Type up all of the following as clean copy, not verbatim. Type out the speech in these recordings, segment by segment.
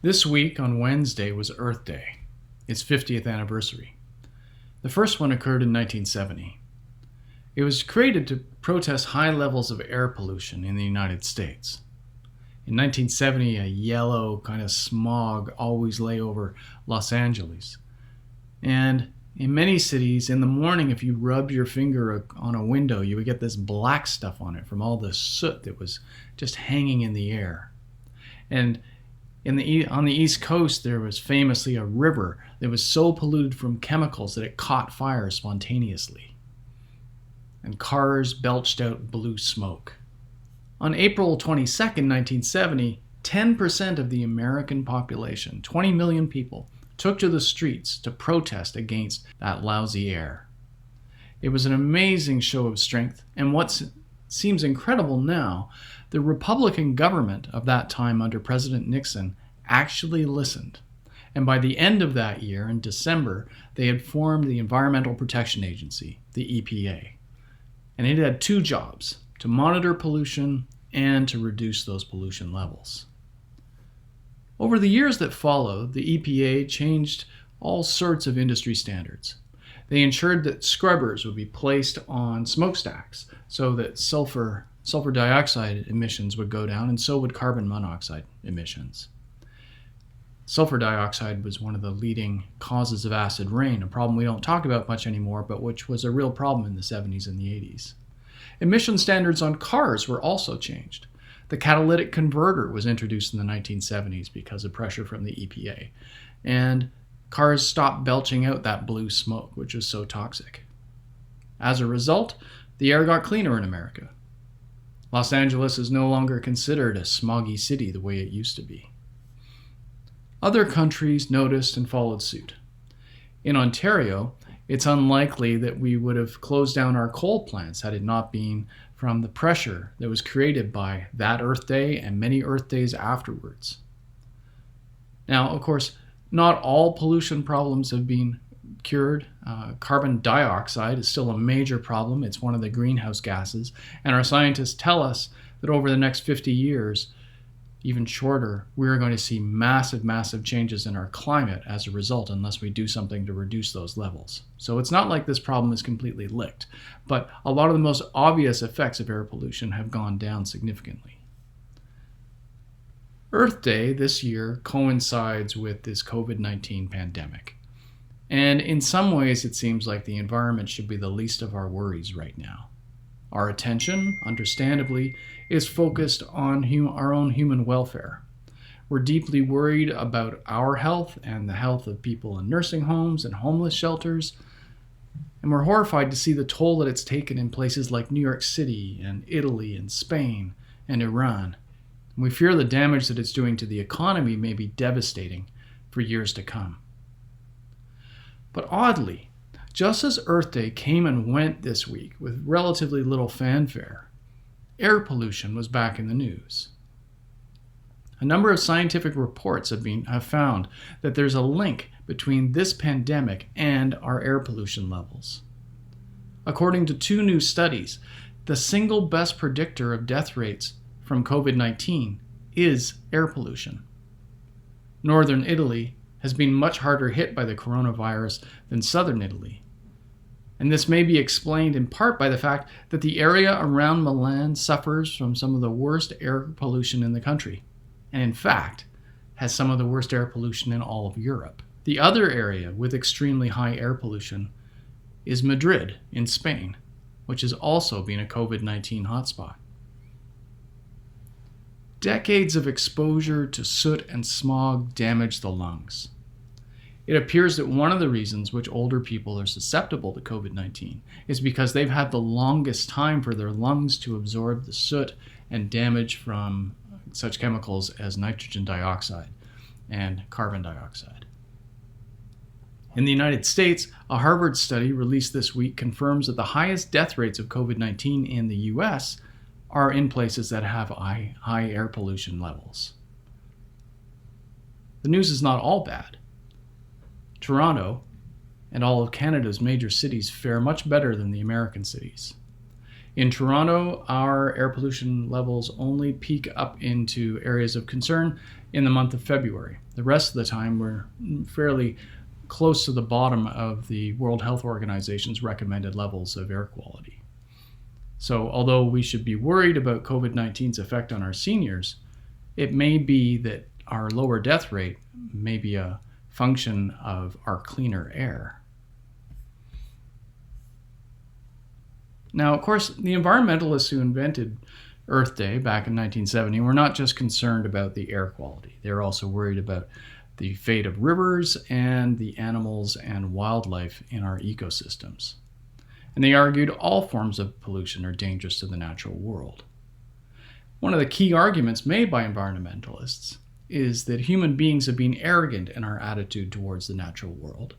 This week on Wednesday was Earth Day, its 50th anniversary. The first one occurred in 1970. It was created to protest high levels of air pollution in the United States. In 1970, a yellow kind of smog always lay over Los Angeles. And in many cities, in the morning, if you rubbed your finger on a window, you would get this black stuff on it from all the soot that was just hanging in the air. And on the East Coast, there was famously a river that was so polluted from chemicals that it caught fire spontaneously. And cars belched out blue smoke. On April 22, 1970, 10% of the American population, 20 million people, took to the streets to protest against that lousy air. It was an amazing show of strength, and what seems incredible now, the Republican government of that time under President Nixon actually listened. And by the end of that year, in December, they had formed the Environmental Protection Agency, the EPA. And it had two jobs, to monitor pollution and to reduce those pollution levels. Over the years that followed, the EPA changed all sorts of industry standards. They ensured that scrubbers would be placed on smokestacks so that sulfur dioxide emissions would go down, and so would carbon monoxide emissions. Sulfur dioxide was one of the leading causes of acid rain, a problem we don't talk about much anymore, but which was a real problem in the 70s and the 80s. Emission standards on cars were also changed. The catalytic converter was introduced in the 1970s because of pressure from the EPA, and cars stopped belching out that blue smoke, which was so toxic. As a result, the air got cleaner in America. Los Angeles is no longer considered a smoggy city the way it used to be. Other countries noticed and followed suit. In Ontario, it's unlikely that we would have closed down our coal plants had it not been from the pressure that was created by that Earth Day and many Earth Days afterwards. Now, of course, not all pollution problems have been cured. Carbon dioxide is still a major problem. It's one of the greenhouse gases, and our scientists tell us that over the next 50 years, even shorter, we're going to see massive changes in our climate as a result unless we do something to reduce those levels. So it's not like this problem is completely licked, but a lot of the most obvious effects of air pollution have gone down significantly. Earth Day this year coincides with this COVID-19 pandemic. And in some ways, it seems like the environment should be the least of our worries right now. Our attention, understandably, is focused on our own human welfare. We're deeply worried about our health and the health of people in nursing homes and homeless shelters. And we're horrified to see the toll that it's taken in places like New York City and Italy and Spain and Iran. And we fear the damage that it's doing to the economy may be devastating for years to come. But oddly, just as Earth Day came and went this week with relatively little fanfare, air pollution was back in the news. A number of scientific reports have found that there's a link between this pandemic and our air pollution levels. According to two new studies, the single best predictor of death rates from COVID-19 is air pollution. Northern Italy has been much harder hit by the coronavirus than southern Italy. And this may be explained in part by the fact that the area around Milan suffers from some of the worst air pollution in the country, and in fact, has some of the worst air pollution in all of Europe. The other area with extremely high air pollution is Madrid in Spain, which has also been a COVID-19 hotspot. Decades of exposure to soot and smog damage the lungs. It appears that one of the reasons which older people are susceptible to COVID-19 is because they've had the longest time for their lungs to absorb the soot and damage from such chemicals as nitrogen dioxide and carbon dioxide. In the United States, a Harvard study released this week confirms that the highest death rates of COVID-19 in the US are in places that have high air pollution levels. The news is not all bad. Toronto and all of Canada's major cities fare much better than the American cities. In Toronto, our air pollution levels only peak up into areas of concern in the month of February. The rest of the time, we're fairly close to the bottom of the World Health Organization's recommended levels of air quality. So although we should be worried about COVID-19's effect on our seniors, it may be that our lower death rate may be a function of our cleaner air. Now, of course, the environmentalists who invented Earth Day back in 1970 were not just concerned about the air quality. They were also worried about the fate of rivers and the animals and wildlife in our ecosystems. And they argued all forms of pollution are dangerous to the natural world. One of the key arguments made by environmentalists is that human beings have been arrogant in our attitude towards the natural world.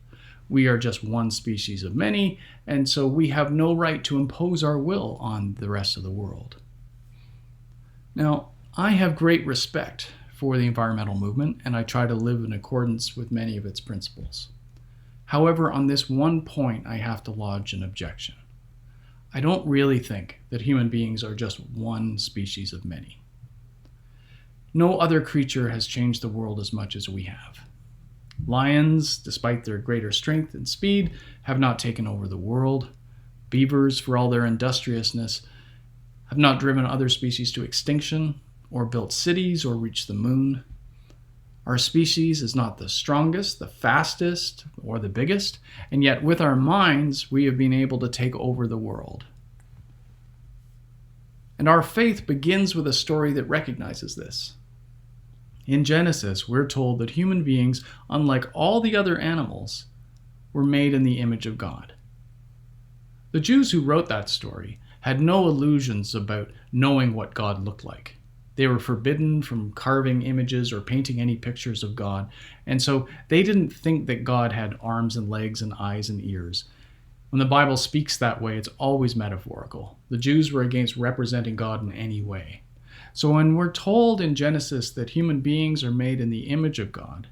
We are just one species of many, and so we have no right to impose our will on the rest of the world. Now, I have great respect for the environmental movement, and I try to live in accordance with many of its principles. However, on this one point, I have to lodge an objection. I don't really think that human beings are just one species of many. No other creature has changed the world as much as we have. Lions, despite their greater strength and speed, have not taken over the world. Beavers, for all their industriousness, have not driven other species to extinction, or built cities, or reached the moon. Our species is not the strongest, the fastest, or the biggest, and yet with our minds, we have been able to take over the world. And our faith begins with a story that recognizes this. In Genesis, we're told that human beings, unlike all the other animals, were made in the image of God. The Jews who wrote that story had no illusions about knowing what God looked like. They were forbidden from carving images or painting any pictures of God, and so they didn't think that God had arms and legs and eyes and ears. When the Bible speaks that way, it's always metaphorical. The Jews were against representing God in any way. So when we're told in Genesis that human beings are made in the image of God,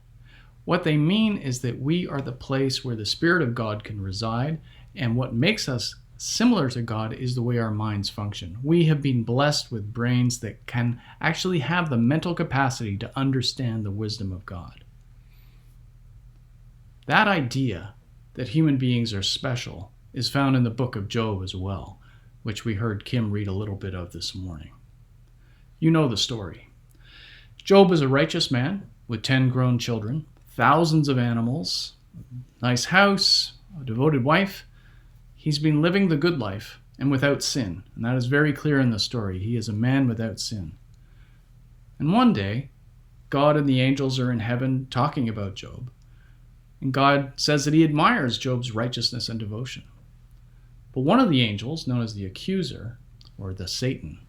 what they mean is that we are the place where the Spirit of God can reside, and what makes us similar to God is the way our minds function. We have been blessed with brains that can actually have the mental capacity to understand the wisdom of God. That idea that human beings are special is found in the book of Job as well, which we heard Kim read a little bit of this morning. You know the story. Job is a righteous man with 10 grown children, thousands of animals, a nice house, a devoted wife. He's been living the good life and without sin, and that is very clear in the story. He is a man without sin. And one day, God and the angels are in heaven talking about Job, and God says that he admires Job's righteousness and devotion. But one of the angels, known as the accuser, or the Satan,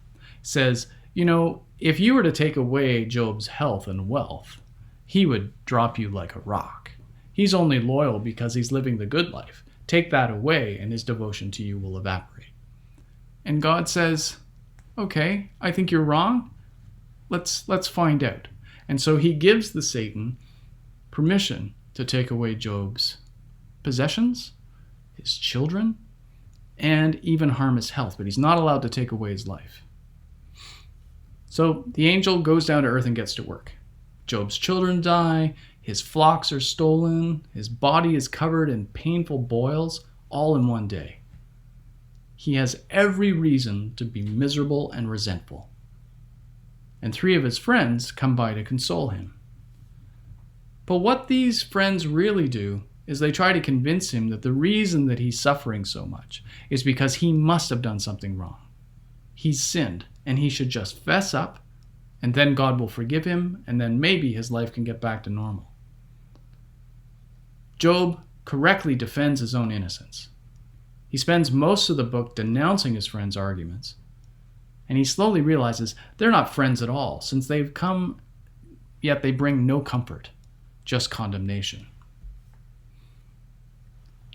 says, you know, if you were to take away Job's health and wealth, he would drop you like a rock. He's only loyal because he's living the good life. Take that away and his devotion to you will evaporate. And God says, okay, I think you're wrong. Let's find out. And so he gives the Satan permission to take away Job's possessions, his children, and even harm his health, but he's not allowed to take away his life. So the angel goes down to earth and gets to work. Job's children die, his flocks are stolen, his body is covered in painful boils, all in one day. He has every reason to be miserable and resentful. And 3 of his friends come by to console him. But what these friends really do is they try to convince him that the reason that he's suffering so much is because he must have done something wrong. He's sinned, and he should just fess up, and then God will forgive him, and then maybe his life can get back to normal. Job correctly defends his own innocence. He spends most of the book denouncing his friends' arguments, and he slowly realizes they're not friends at all, since they've come, yet they bring no comfort, just condemnation.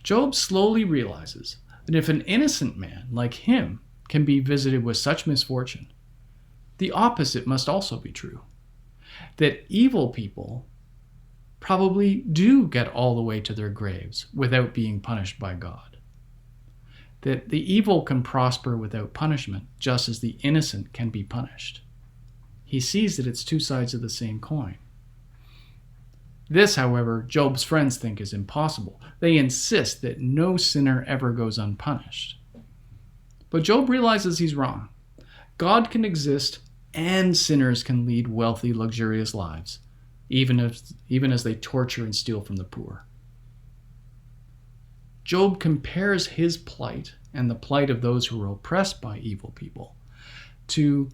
Job slowly realizes that if an innocent man like him can be visited with such misfortune, the opposite must also be true. That evil people probably do get all the way to their graves without being punished by God. that the evil can prosper without punishment, just as the innocent can be punished. He sees that it's two sides of the same coin. This, however, Job's friends think is impossible. They insist that no sinner ever goes unpunished. But Job realizes he's wrong. God can exist and sinners can lead wealthy, luxurious lives, even as they torture and steal from the poor. Job compares his plight and the plight of those who are oppressed by evil people to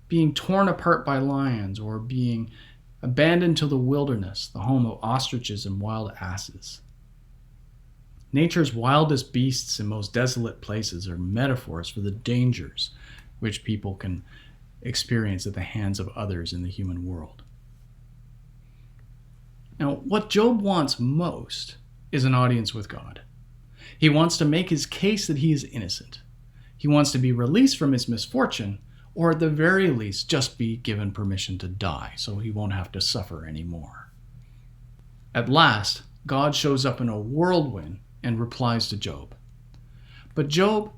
being torn apart by lions or being abandoned to the wilderness, the home of ostriches and wild asses. Nature's wildest beasts and most desolate places are metaphors for the dangers which people can experience at the hands of others in the human world. Now, what Job wants most is an audience with God. He wants to make his case that he is innocent. He wants to be released from his misfortune, or at the very least, just be given permission to die so he won't have to suffer anymore. At last, God shows up in a whirlwind and replies to Job. But Job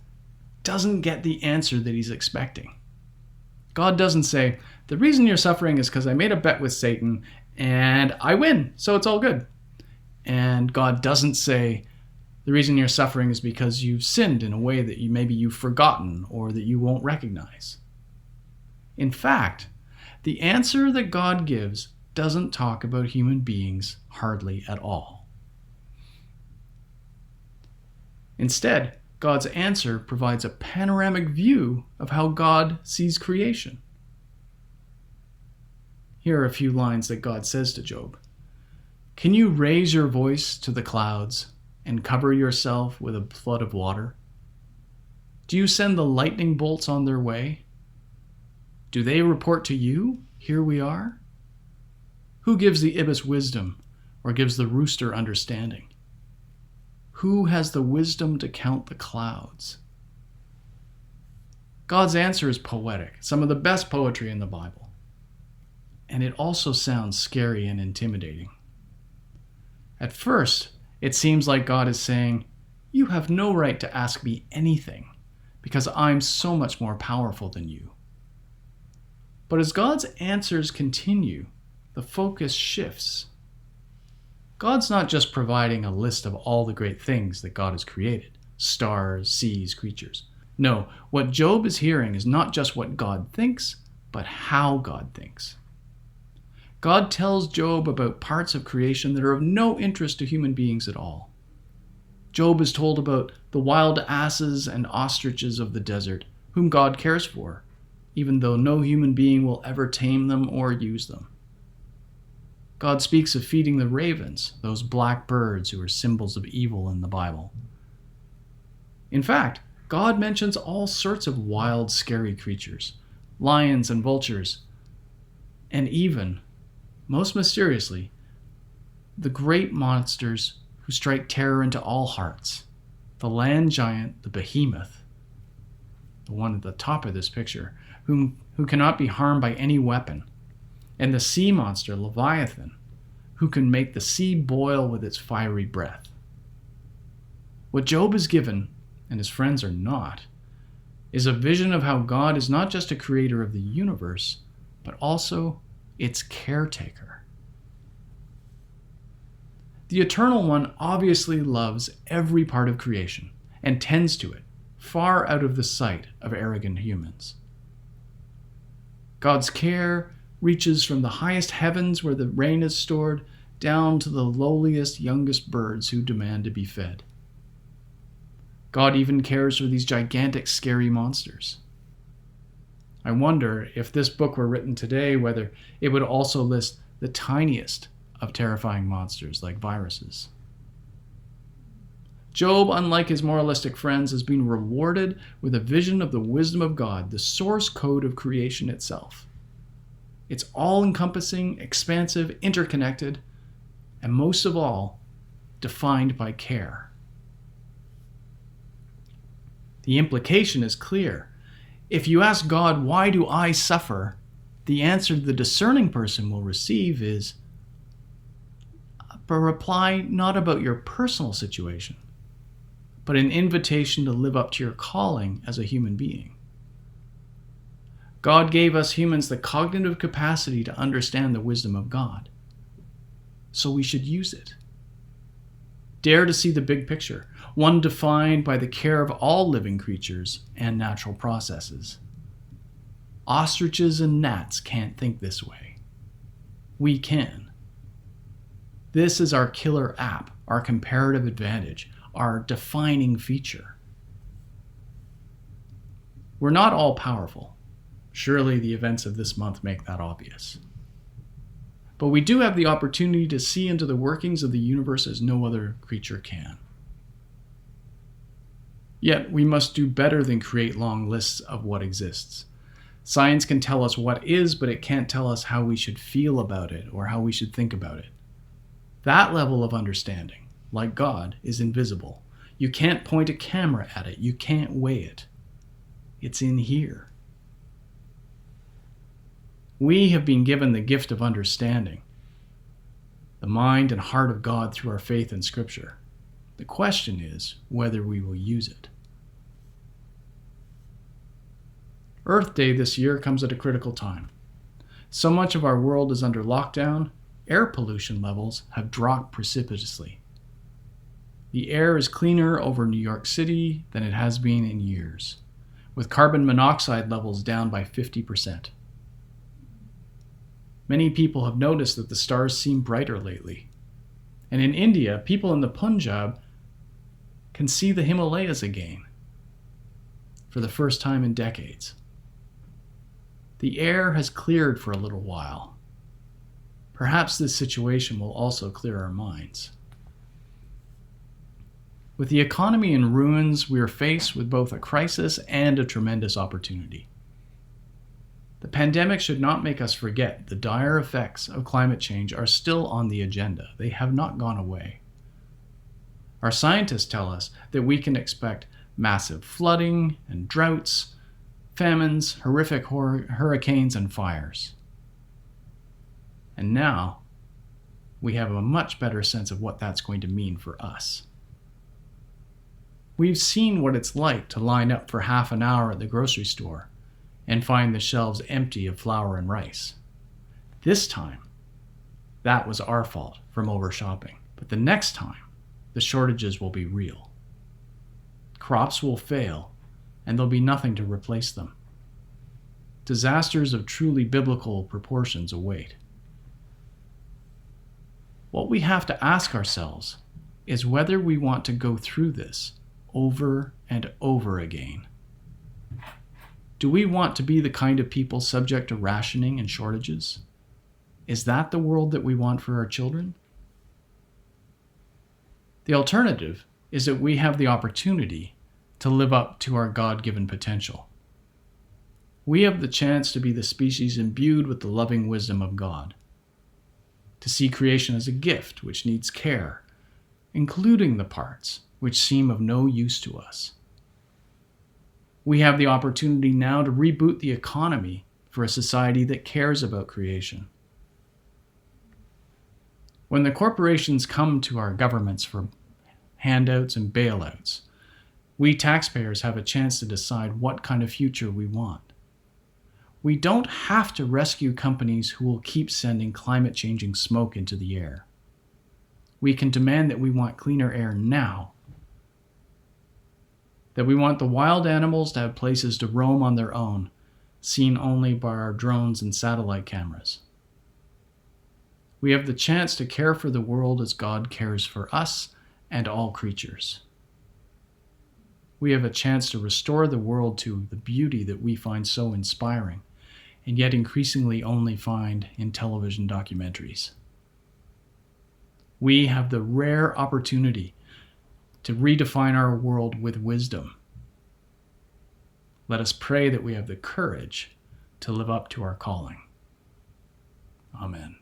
doesn't get the answer that he's expecting. God doesn't say, the reason you're suffering is because I made a bet with Satan and I win, so it's all good. And God doesn't say, the reason you're suffering is because you've sinned in a way that maybe you've forgotten or that you won't recognize. In fact, the answer that God gives doesn't talk about human beings hardly at all. Instead, God's answer provides a panoramic view of how God sees creation. Here are a few lines that God says to Job. Can you raise your voice to the clouds and cover yourself with a flood of water? Do you send the lightning bolts on their way? Do they report to you, here we are? Who gives the ibis wisdom or gives the rooster understanding? Who has the wisdom to count the clouds? God's answer is poetic, some of the best poetry in the Bible. And it also sounds scary and intimidating. At first, it seems like God is saying, you have no right to ask me anything because I'm so much more powerful than you. But as God's answers continue, the focus shifts. God's not just providing a list of all the great things that God has created, stars, seas, creatures. No, what Job is hearing is not just what God thinks, but how God thinks. God tells Job about parts of creation that are of no interest to human beings at all. Job is told about the wild asses and ostriches of the desert, whom God cares for, even though no human being will ever tame them or use them. God speaks of feeding the ravens, those black birds who are symbols of evil in the Bible. In fact, God mentions all sorts of wild, scary creatures, lions and vultures, and even, most mysteriously, the great monsters who strike terror into all hearts. The land giant, the behemoth, the one at the top of this picture, who cannot be harmed by any weapon, and the sea monster, Leviathan, who can make the sea boil with its fiery breath. What Job is given, and his friends are not, is a vision of how God is not just a creator of the universe, but also its caretaker. The Eternal One obviously loves every part of creation and tends to it, far out of the sight of arrogant humans. God's care reaches from the highest heavens where the rain is stored down to the lowliest, youngest birds who demand to be fed. God even cares for these gigantic, scary monsters. I wonder if this book were written today, whether it would also list the tiniest of terrifying monsters like viruses. Job, unlike his moralistic friends, has been rewarded with a vision of the wisdom of God, the source code of creation itself. It's all-encompassing, expansive, interconnected, and most of all, defined by care. The implication is clear. If you ask God, why do I suffer? The answer the discerning person will receive is a reply not about your personal situation, but an invitation to live up to your calling as a human being. God gave us humans the cognitive capacity to understand the wisdom of God, so we should use it. Dare to see the big picture, one defined by the care of all living creatures and natural processes. Ostriches and gnats can't think this way. We can. This is our killer app, our comparative advantage, our defining feature. We're not all powerful. Surely the events of this month make that obvious. But we do have the opportunity to see into the workings of the universe as no other creature can. Yet we must do better than create long lists of what exists. Science can tell us what is, but it can't tell us how we should feel about it or how we should think about it. That level of understanding, like God, is invisible. You can't point a camera at it. You can't weigh it. It's in here. We have been given the gift of understanding, the mind and heart of God through our faith in Scripture. The question is whether we will use it. Earth Day this year comes at a critical time. So much of our world is under lockdown, air pollution levels have dropped precipitously. The air is cleaner over New York City than it has been in years, with carbon monoxide levels down by 50%. Many people have noticed that the stars seem brighter lately. And in India, people in the Punjab can see the Himalayas again for the first time in decades. The air has cleared for a little while. Perhaps this situation will also clear our minds. With the economy in ruins, we are faced with both a crisis and a tremendous opportunity. The pandemic should not make us forget the dire effects of climate change are still on the agenda. They have not gone away. Our scientists tell us that we can expect massive flooding and droughts, famines, horrific hurricanes, and fires. And now, we have a much better sense of what that's going to mean for us. We've seen what it's like to line up for half an hour at the grocery store and find the shelves empty of flour and rice. This time, that was our fault from over-shopping. But the next time, the shortages will be real. Crops will fail, and there'll be nothing to replace them. Disasters of truly biblical proportions await. What we have to ask ourselves is whether we want to go through this over and over again. Do we want to be the kind of people subject to rationing and shortages? Is that the world that we want for our children? The alternative is that we have the opportunity to live up to our God-given potential. We have the chance to be the species imbued with the loving wisdom of God, to see creation as a gift which needs care, including the parts which seem of no use to us. We have the opportunity now to reboot the economy for a society that cares about creation. When the corporations come to our governments for handouts and bailouts, we taxpayers have a chance to decide what kind of future we want. We don't have to rescue companies who will keep sending climate-changing smoke into the air. We can demand that we want cleaner air now, that we want the wild animals to have places to roam on their own, seen only by our drones and satellite cameras. We have the chance to care for the world as God cares for us and all creatures. We have a chance to restore the world to the beauty that we find so inspiring, and yet increasingly only find in television documentaries. We have the rare opportunity to redefine our world with wisdom. Let us pray that we have the courage to live up to our calling. Amen.